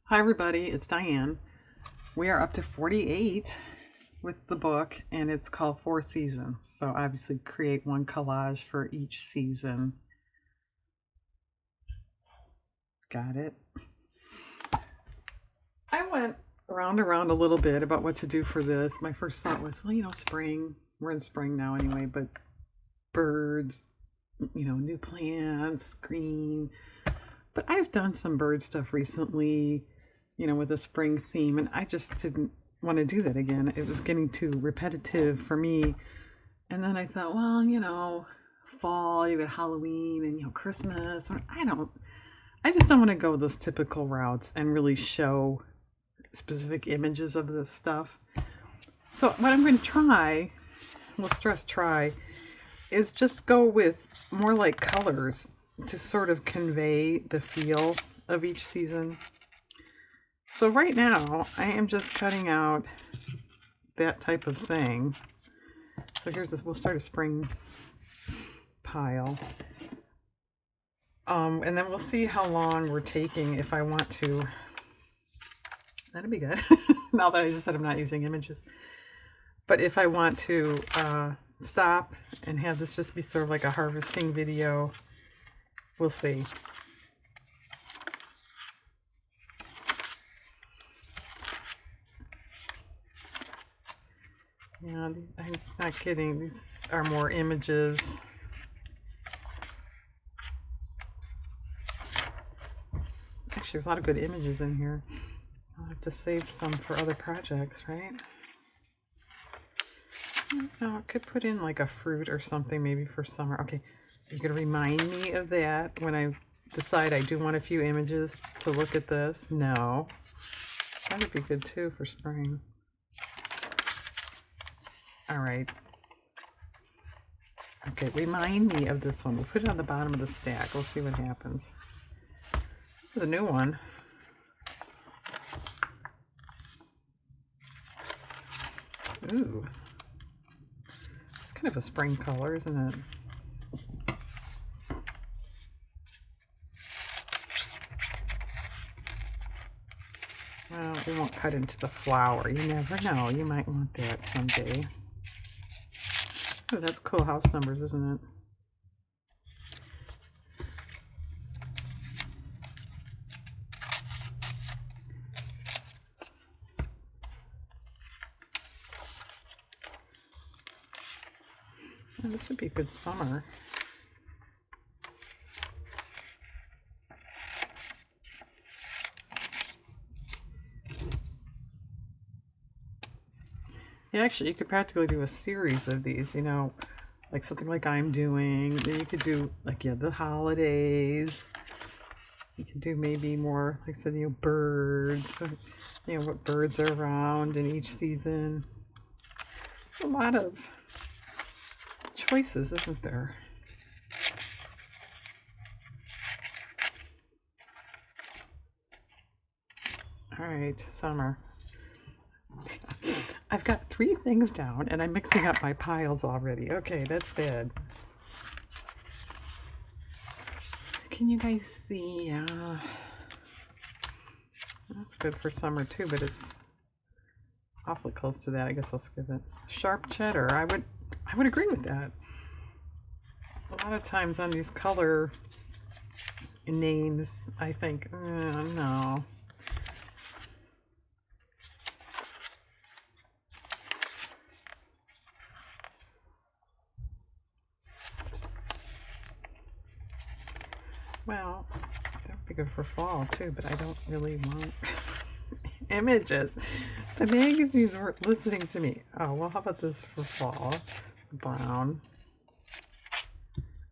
Hi everybody, it's Diane. We are up to 48 with the book and it's called Four Seasons. So obviously create one collage for each season. Got it. I went around a little bit about what to do for this. My first thought was, well, spring. We're in spring now anyway, but birds, new plants, green. But I've done some bird stuff recently, with a spring theme, and I just didn't want to do that again. It was getting too repetitive for me. And then I thought, well, fall, you got Halloween and Christmas. I just don't want to go those typical routes and really show specific images of this stuff. So what I'm going to try, we'll stress try, is just go with more like colors to sort of convey the feel of each season. So right now I am just cutting out that type of thing. So here's this, we'll start a spring pile. And then we'll see how long we're taking if I want to. That'd be good. Now that I just said I'm not using images. But if I want to stop and have this just be sort of like a harvesting video, we'll see. Yeah, I'm not kidding. These are more images. Actually, there's a lot of good images in here. I'll have to save some for other projects, right? No, I could put in like a fruit or something maybe for summer. Okay, you could remind me of that when I decide I do want a few images to look at this. No, that would be good too for spring. All right. Okay, remind me of this one. We'll put it on the bottom of the stack. We'll see what happens. This is a new one. Ooh. It's kind of a spring color, isn't it? Well, we won't cut into the flower. You never know. You might want that someday. Oh, that's cool house numbers, isn't it? Oh, this would be a good summer. Yeah, actually, you could practically do a series of these, like something like I'm doing. Then you could do, like, the holidays. You could do maybe more, like I said, birds. What birds are around in each season. A lot of choices, isn't there? All right, summer. I've got 3 things down and I'm mixing up my piles already. Okay, that's bad. Can you guys see? That's good for summer too, but it's awfully close to that. I guess I'll skip it. Sharp cheddar. I would agree with that. A lot of times on these color names, I think, no. Well, that would be good for fall too, but I don't really want images. The magazines weren't listening to me. Oh, well, how about this for fall? Brown.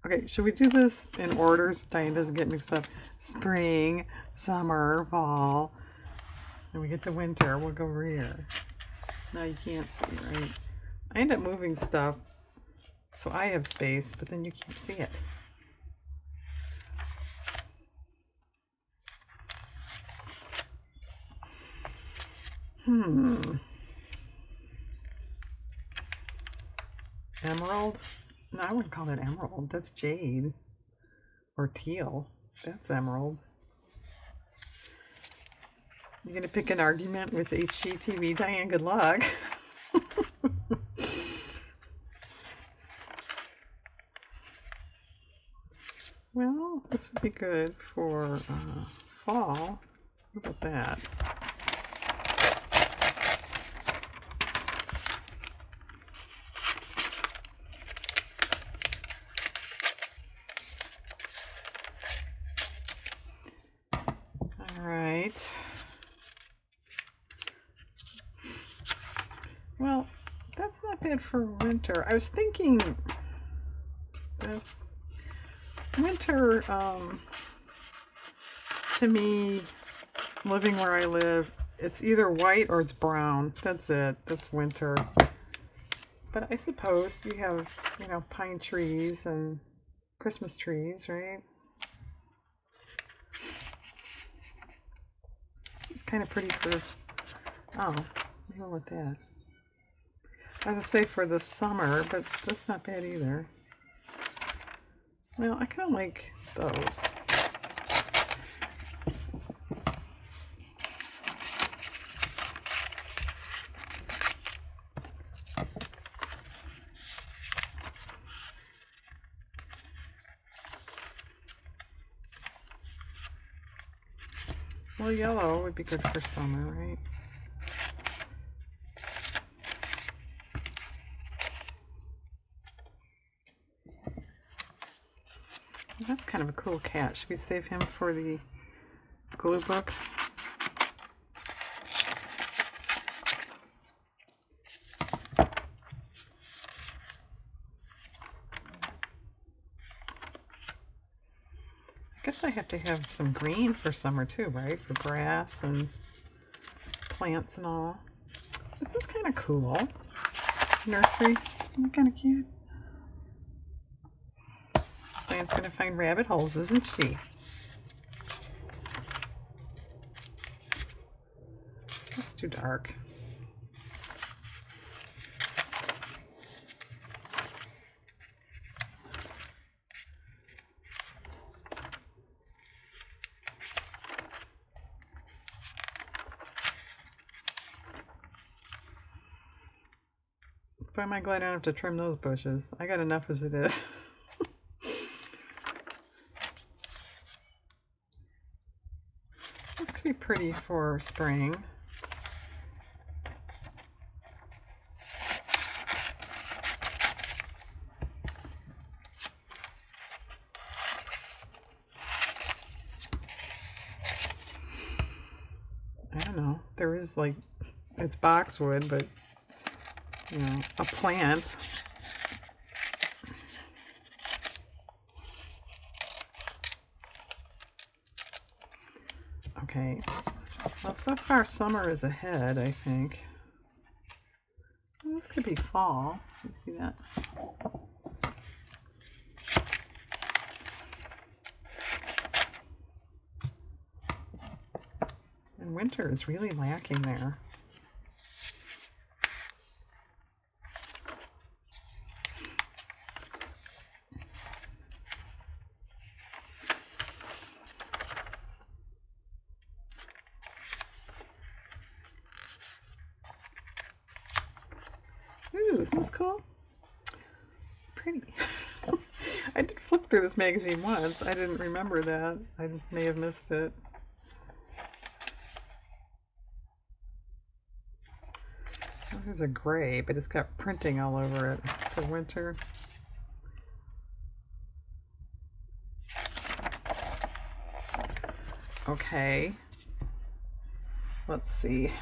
Okay, should we do this in orders? Diane doesn't get mixed up. Spring, summer, fall. Then we get to winter. We'll go over here. Now you can't see, right? I end up moving stuff so I have space, but then you can't see it. Emerald? No, I wouldn't call it emerald. That's jade. Or teal. That's emerald. You gonna pick an argument with HGTV, Diane? Good luck. Well, this would be good for fall. What about that? All right. Well, that's not bad for winter. I was thinking this winter, to me, living where I live, it's either white or it's brown. That's it. That's winter. But I suppose you have, pine trees and Christmas trees, right? It's kind of pretty for, oh, maybe I want that. I was going to say for the summer, but that's not bad either. Well, I kind of like those. Well, yellow would be good for summer, right? That's kind of a cool cat. Should we save him for the glue book? I guess I have to have some green for summer too, right? For grass and plants and all. This is kind of cool. Nursery. Isn't that kind of cute? Diane's gonna find rabbit holes, isn't she? It's too dark. Boy, am I glad I don't have to trim those bushes. I got enough as it is. This could be pretty for spring. I don't know. There is like, it's boxwood, but a plant. Okay. Well, so far summer is ahead, I think. Well, this could be fall. You see that? And winter is really lacking there. Ooh, isn't this cool? It's pretty. I did flip through this magazine once. I didn't remember that. I may have missed it. Oh, there's a gray, but it's got printing all over it for winter. Okay. Let's see.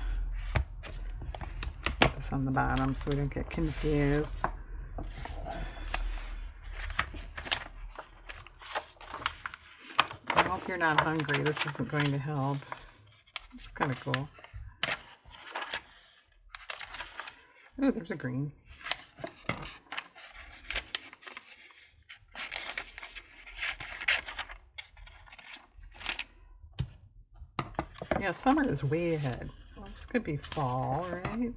Put this on the bottom so we don't get confused. I hope you're not hungry. This isn't going to help. It's kind of cool. Oh, there's a green. Yeah, summer is way ahead. Well, this could be fall, right?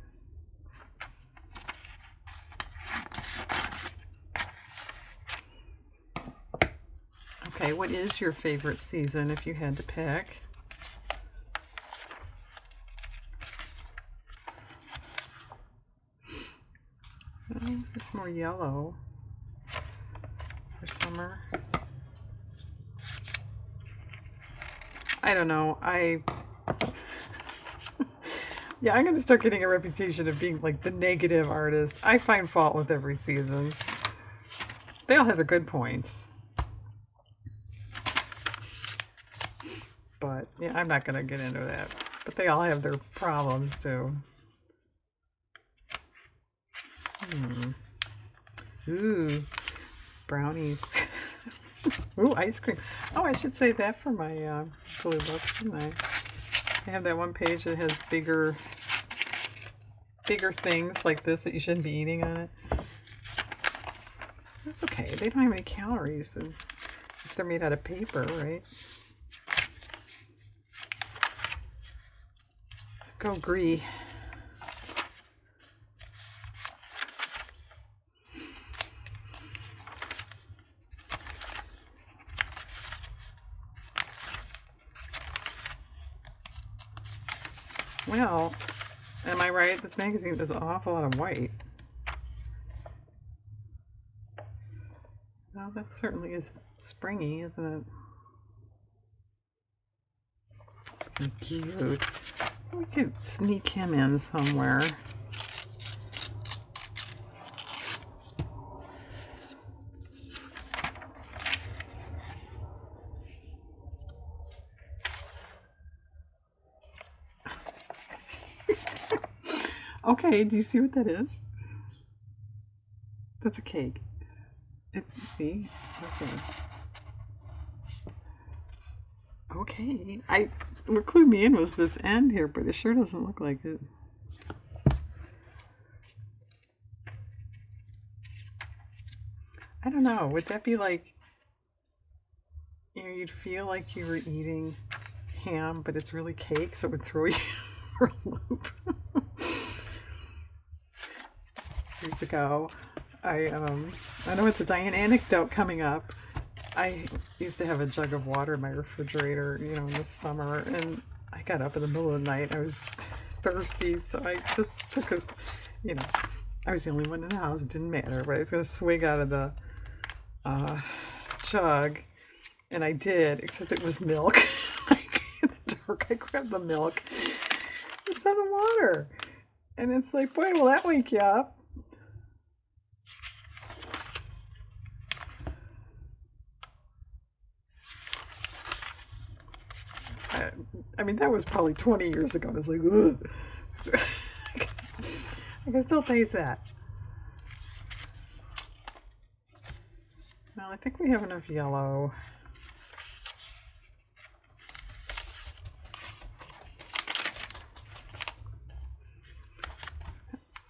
Okay, what is your favorite season if you had to pick? more yellow for summer. I don't know. Yeah, I'm going to start getting a reputation of being like the negative artist. I find fault with every season. They all have their good points. But yeah, I'm not going to get into that. But they all have their problems too. Ooh, brownies. Ooh, ice cream. Oh, I should say that for my blue book, shouldn't I? I have that one page that has bigger things like this that you shouldn't be eating on it. That's okay. They don't have any calories, and if they're made out of paper, right? Go Gree. Well, am I right? This magazine does an awful lot of white. Well, that certainly is springy, isn't it? Cute. We could sneak him in somewhere. Okay, do you see what that is? That's a cake. See? Okay. What clued me in was this end here, but it sure doesn't look like it. I don't know. Would that be like, you'd feel like you were eating ham, but it's really cake, so it would throw you for a loop. Years ago, I know it's a Diane anecdote coming up. I used to have a jug of water in my refrigerator, in the summer, and I got up in the middle of the night. I was thirsty, so I just took I was the only one in the house. It didn't matter, but I was going to swig out of the jug, and I did, except it was milk. Like, in the dark, I grabbed the milk. It's not the water. And it's like, boy, will that wake you up? I mean, that was probably 20 years ago. I was like, ugh. I can still taste that. Well, I think we have enough yellow.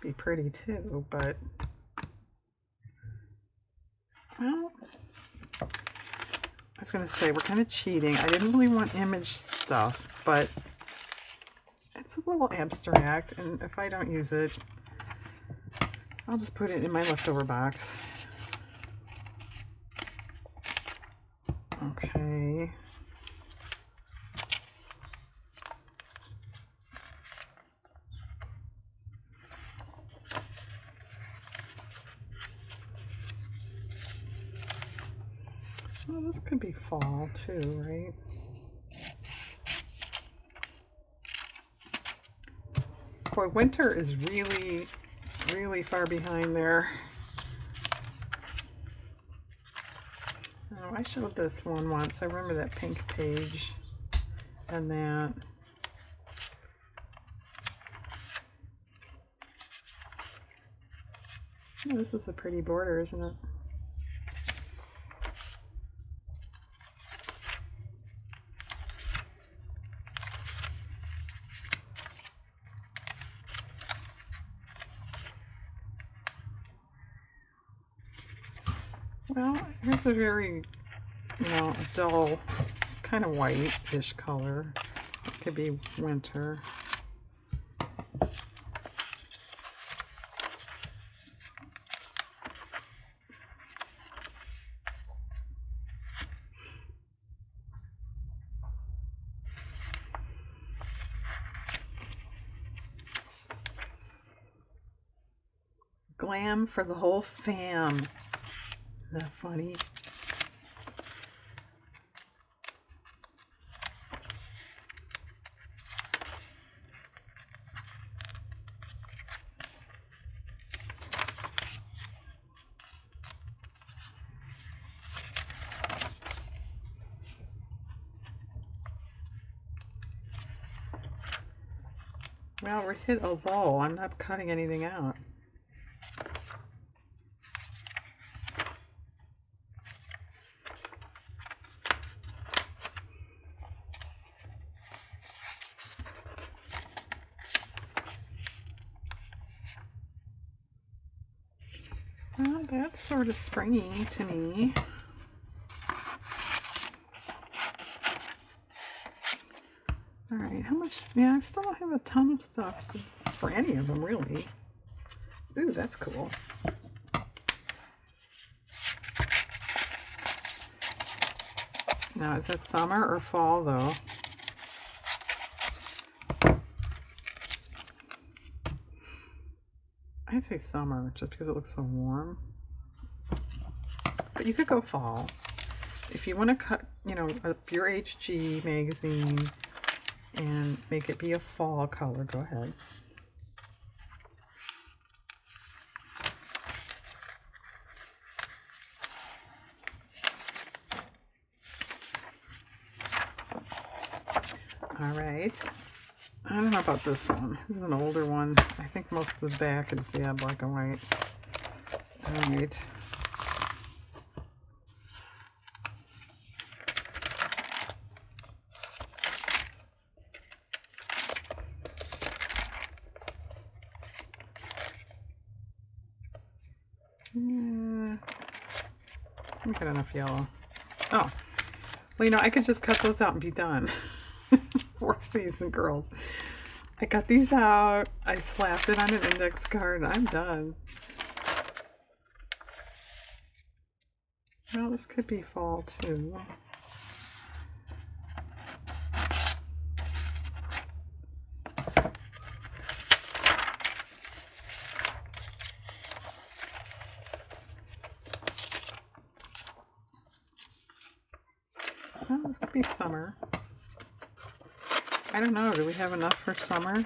Be pretty too, but well, I was going to say we're kind of cheating. I didn't really want image stuff, but it's a little abstract, and if I don't use it, I'll just put it in my leftover box. Okay. Well, this could be fall too, right? Boy, winter is really, really far behind there. Oh, I showed this one once. I remember that pink page and that. Oh, this is a pretty border, isn't it? Well, here's a very, dull, kind of white-ish color. It could be winter. glam for the whole fam. Isn't that funny? Well, we hit a lull. I'm not cutting anything out. Well, that's sort of springy to me. Alright, how much? Yeah, I still don't have a ton of stuff for any of them, really. Ooh, that's cool. Now, is that summer or fall, though? I'd say summer, just because it looks so warm. But you could go fall. If you want to cut, you know, up your HG magazine and make it be a fall color, go ahead. Alright. I don't know about this one. This is an older one. I think most of the back is, yeah, black and white. Alright. Yeah. I got enough yellow. Oh. Well, you know, I could just cut those out and be done. 4 season girls. I cut these out. I slapped it on an index card. And I'm done. Well, this could be fall too. Well, this could be summer. I don't know. Do we have enough for summer?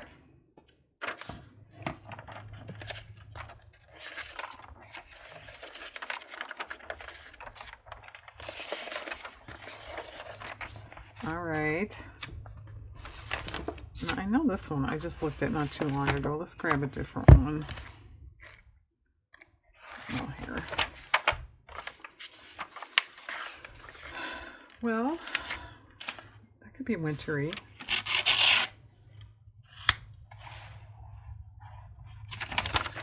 All right. I know this one I just looked at not too long ago. Let's grab a different one. Oh, here. Well, that could be wintry.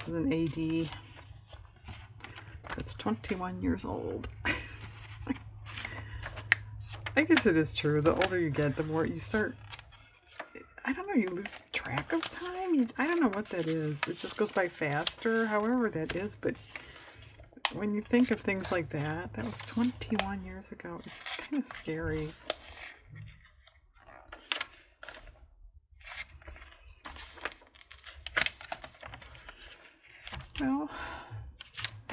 This is an AD that's 21 years old. I guess it is true. The older you get, the more you start, I don't know, you lose track of time. I don't know what that is. It just goes by faster, however that is. But when you think of things like that, that was 21 years ago. It's kind of scary. Well,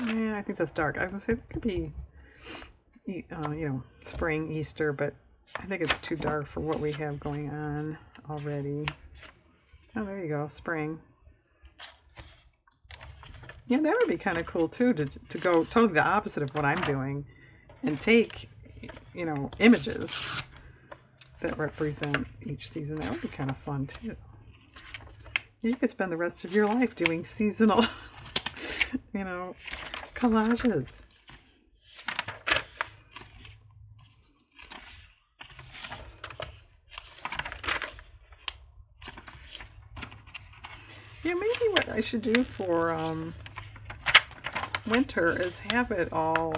yeah, I think that's dark. I was going to say that could be, you know, spring, Easter, but I think it's too dark for what we have going on already. Oh, there you go, spring. Yeah, that would be kind of cool too, to go totally the opposite of what I'm doing and take, you know, images that represent each season. That would be kind of fun too. You could spend the rest of your life doing seasonal, you know, collages. Yeah, maybe what I should do for winter is have it all,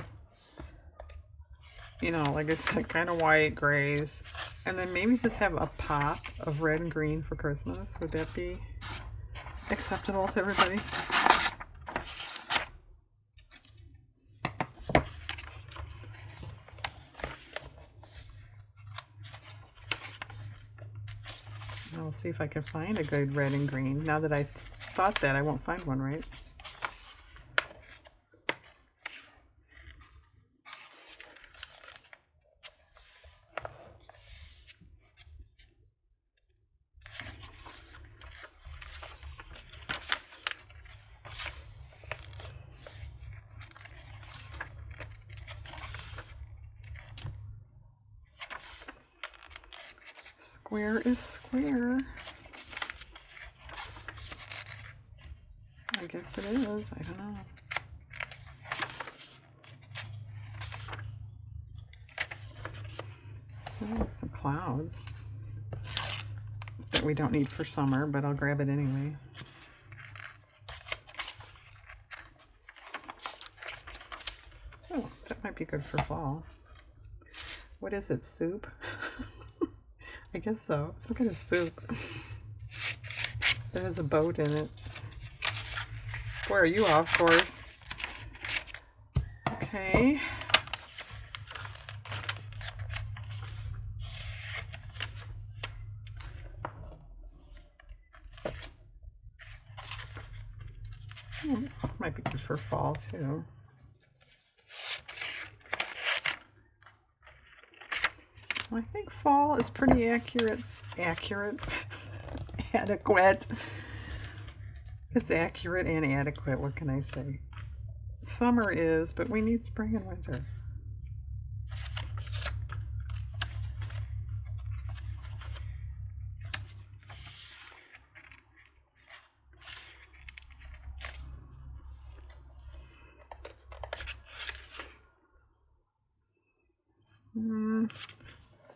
you know, like I said, kind of white, grays, and then maybe just have a pop of red and green for Christmas. Would that be acceptable to everybody? I'll see if I can find a good red and green. Now that I thought that, I won't find one, right? Square is square. I guess it is. I don't know. Oh, some clouds that we don't need for summer, but I'll grab it anyway. Oh, that might be good for fall. What is it, soup? I guess so. Some kind of soup. It has a boat in it. Where are you off course? Okay. Oh, this might be good for fall too. Well, I think fall is pretty accurate. Adequate. It's accurate and adequate. What can I say? Summer is, but we need spring and winter.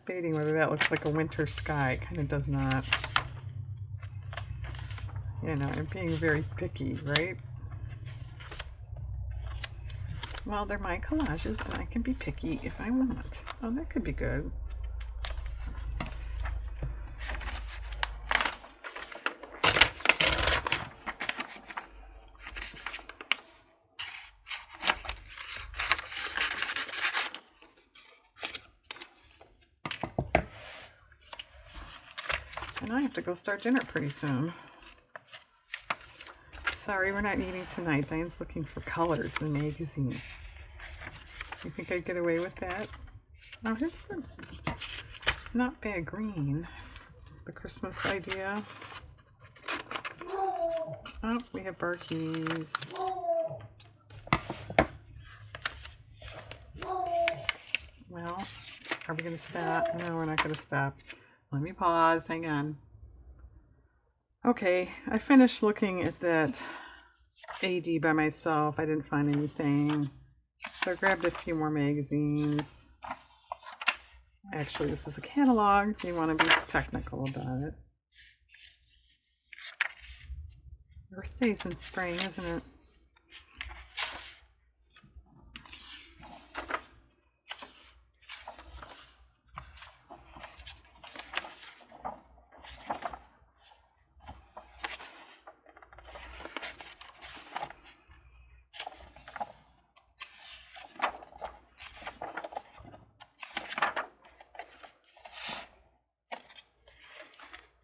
Debating whether that looks like a winter sky. It kind of does not. You know, I'm being very picky, right? Well, they're my collages, and I can be picky if I want. Oh, that could be good. And I have to go start dinner pretty soon. Sorry, we're not eating tonight. Diane's looking for colors in magazines. You think I'd get away with that? Oh, here's the not bad green. The Christmas idea. Oh, we have barkies. Well, are we going to stop? No, we're not going to stop. Let me pause. Hang on. Okay, I finished looking at that AD by myself. I didn't find anything. So I grabbed a few more magazines. Actually, this is a catalog if you want to be technical about it. Birthday's in spring, isn't it?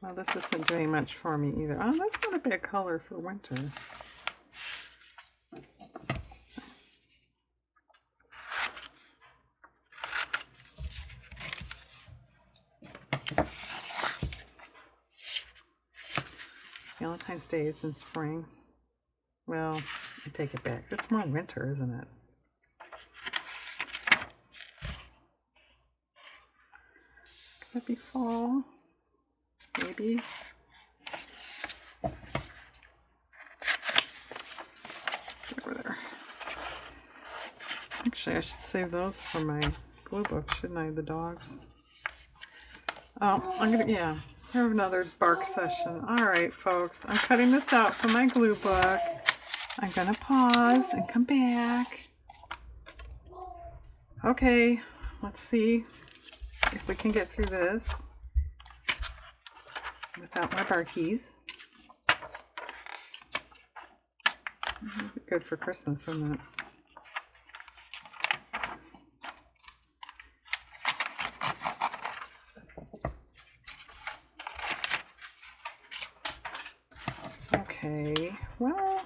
Well, this isn't doing much for me either. Oh, that's not a bad color for winter. Valentine's Day is in spring. Well, I take it back. It's more winter, isn't it? Could it be fall? Maybe. Over there. Actually, I should save those for my glue book, shouldn't I? The dogs. Oh, yeah. Have another bark session. Alright, folks. I'm cutting this out for my glue book. I'm gonna pause and come back. Okay, let's see if we can get through this without my barkies. Good for Christmas, wouldn't it? Okay, well,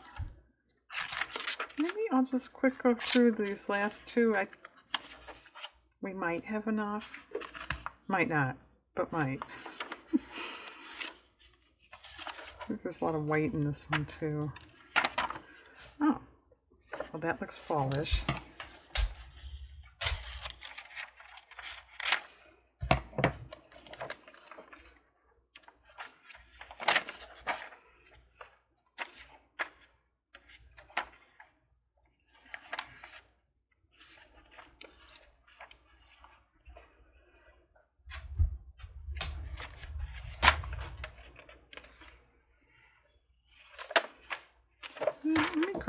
maybe I'll just quick go through these last two. We might have enough. Might not, but might. There's a lot of white in this one too. Oh, well, that looks fallish.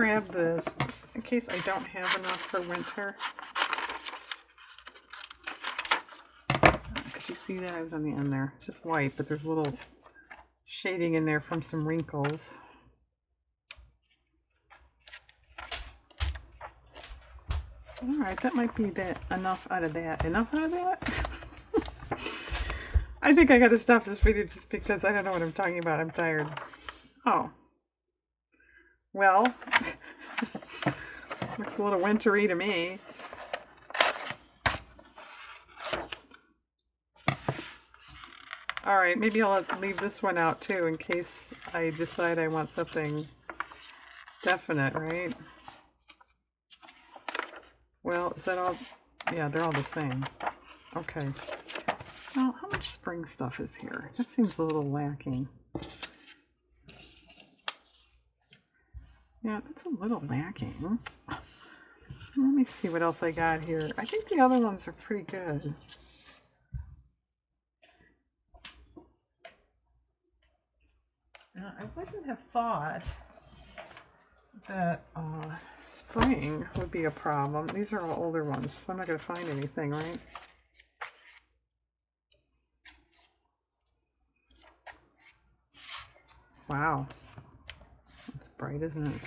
grab this in case I don't have enough for winter. Could you see that? I was on the end there. Just white, but there's a little shading in there from some wrinkles. Alright, that might be enough out of that. Enough out of that? I think I gotta stop this video just because I don't know what I'm talking about. I'm tired. Oh. Well, looks a little wintry to me. Alright, maybe I'll leave this one out too in case I decide I want something definite, right? Well, is that all? Yeah, they're all the same. Okay. Now, how much spring stuff is here? That seems a little lacking. Yeah, that's a little lacking. Let me see what else I got here. I think the other ones are pretty good. I wouldn't have thought that spring would be a problem. These are all older ones, so I'm not going to find anything, right? Wow. It's bright, isn't it?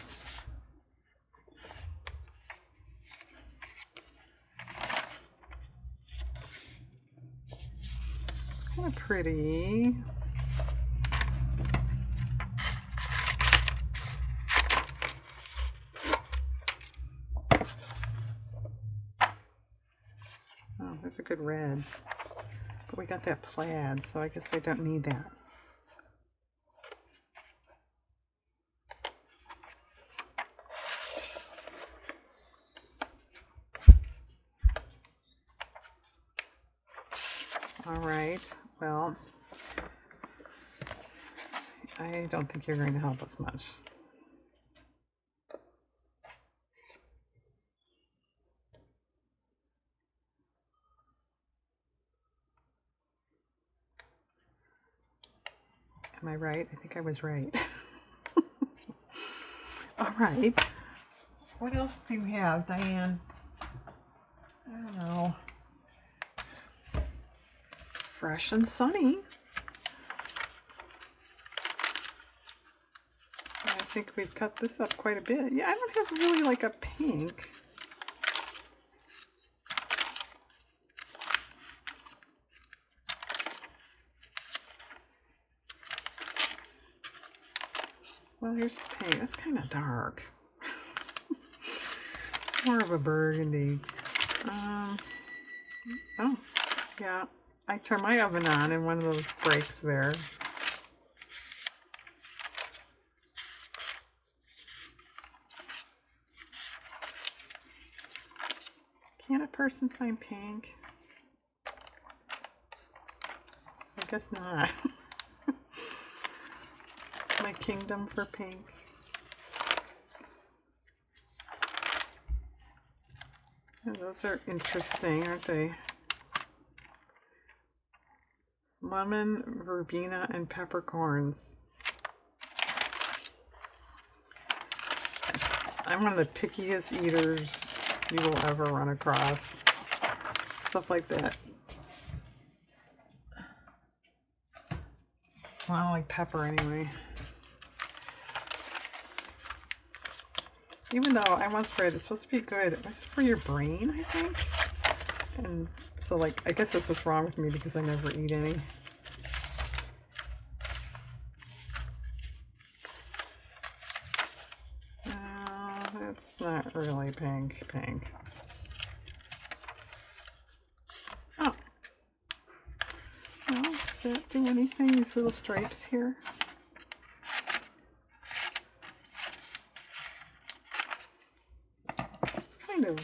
It's kind of pretty. Oh, there's a good red. But we got that plaid, so I guess I don't need that. Alright, well, I don't think you're going to help us much. Am I right? I think I was right. Alright. What else do you have, Diane? I don't know. Fresh and sunny. I think we've cut this up quite a bit. Yeah, I don't have really like a pink. Well, here's pink. That's kind of dark. It's more of a burgundy. Oh, yeah. I turn my oven on and one of those breaks there. Can a person find pink? I guess not. My kingdom for pink. Yeah, those are interesting, aren't they? Lemon, verbena, and peppercorns. I'm one of the pickiest eaters you will ever run across. Stuff like that. Well, I don't like pepper anyway. Even though I once read it's supposed to be good. It's for your brain, I think. And so, like, I guess that's what's wrong with me because I never eat any. That's not really pink. Oh. Well, does that do anything? These little stripes here? It's kind of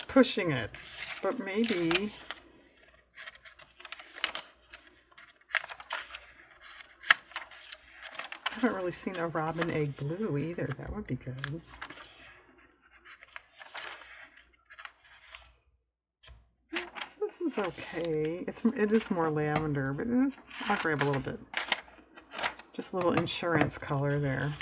pushing it, but maybe. I haven't really seen a robin egg blue either. That would be good. This is okay. It is more lavender, but I'll grab a little bit. Just a little insurance color there.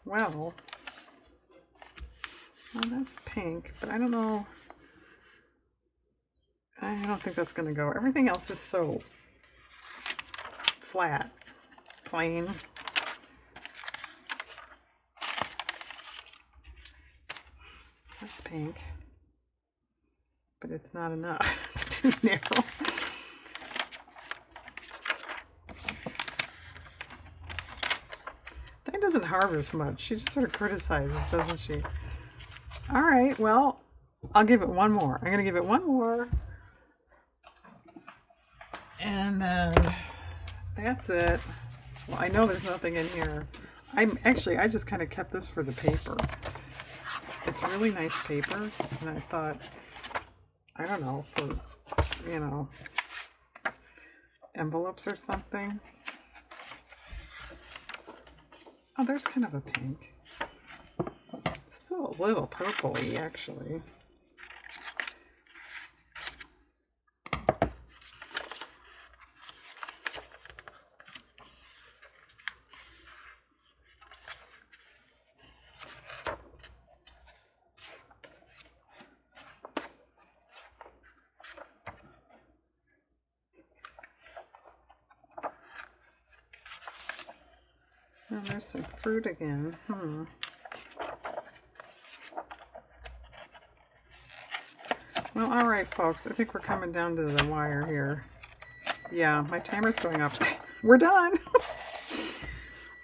Well, that's pink, but I don't know. I don't think that's going to go. Everything else is so flat, plain. That's pink, but it's not enough. It's too narrow. Diane doesn't harvest much. She just sort of criticizes, doesn't she? All right, well, I'll give it one more. I'm going to give it one more. And then that's it. Well, I know there's nothing in here. I just kind of kept this for the paper. It's really nice paper, and I thought, I don't know, for, you know, envelopes or something. Oh, there's kind of a pink. It's still a little purpley, actually. And there's some fruit again. Well, all right, folks. I think we're coming down to the wire here. Yeah, my timer's going off. We're done.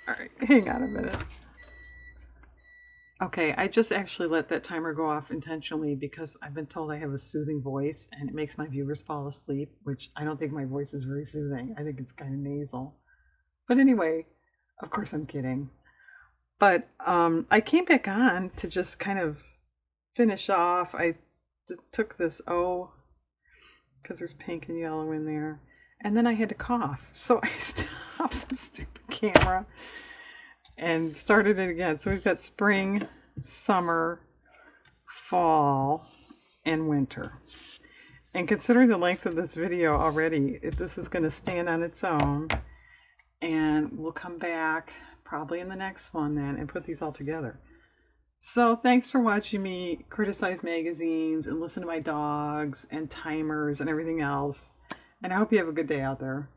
All right, hang on a minute. Okay, I just actually let that timer go off intentionally because I've been told I have a soothing voice and it makes my viewers fall asleep, which I don't think my voice is very soothing. I think it's kind of nasal. But anyway, of course I'm kidding. But I came back on to just kind of finish off. I took this O because there's pink and yellow in there. And then I had to cough. So I stopped the stupid camera and started it again. So we've got spring, summer, fall, and winter. And considering the length of this video already, this is going to stand on its own. And we'll come back probably in the next one then and put these all together. So thanks for watching me criticize magazines and listen to my dogs and timers and everything else. And I hope you have a good day out there.